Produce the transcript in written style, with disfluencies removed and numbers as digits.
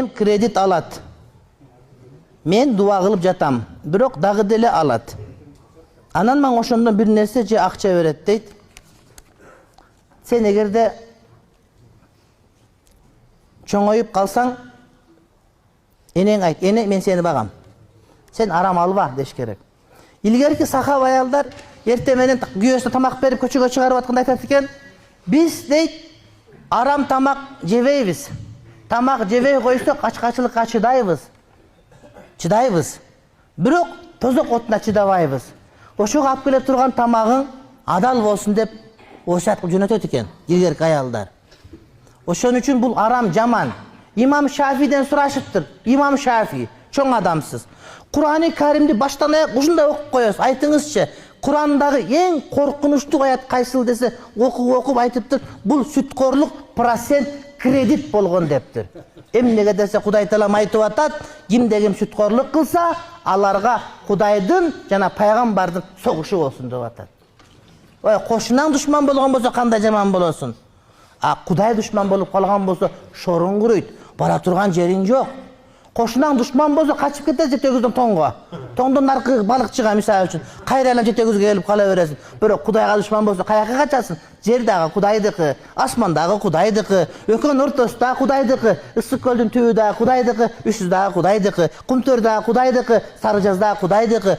Kredit alat. Men dua kılıp jatam. Bирок дагы деле alat. Анан маң ошондон бир нерсе же акча берет дейт. Сен эгерде чоңоюп калсаң, энең айт, эне мен сени багам. Сен арам алба деш керек. Илгерки сахаба аялдар эртең менен күйөөсүнө тамак берип көчөгө чыгарып атканда айтат экен, биз дейт арам тамак жебейбиз. Тамак жебей койсок ачкачылыкка чыдайбыз. Бирок тозок отуна чыдабайбыз. Ошого алып келе турган тамагың адал болсун деп осуят кылып жөнөтөт экен илгерки аялдар. Ошон үчүн бул арам жаман. Имам Шафиден сурашыптыр. Имам Шафи, чоң адамсыз. Кур'ан-ы Каримди баштан аяк ушундай окуп коесуз. Айтыңызчы, Кур'андагы эң коркунучтуу аят кайсыл десе, окуп айтыптыр. Бул сүткорлук процент кредит болгон дептир. Эмнеге десе Кудай Таалам айтып атат, кимде ким сүткорлук кылса, аларга Кудайдын жана пайгамбардын согушу болсун деп атат. Ой, кошунаң душман болгон болсо кандай жаман болосун? Кудай душман болуп калган болсо шоруң курuyт, бара турган жериң жок. Кошунаң душман болсо качып кетет жетегизден тоңго. Тоңдон наркы балык чыга мисалы үчүн. Кайралап жетегизге келип кала бересиң. Бирок Кудайга душман болсо каяка качасың? Жер дагы Кудайдыкы, асман дагы Кудайдыкы, өкөнүн ортосу дагы Кудайдыкы, ысык көлдүн түбү дагы Кудайдыкы, үшүз дагы Кудайдыкы, кумтөр дагы Кудайдыкы, сары жаз дагы Кудайдыкы.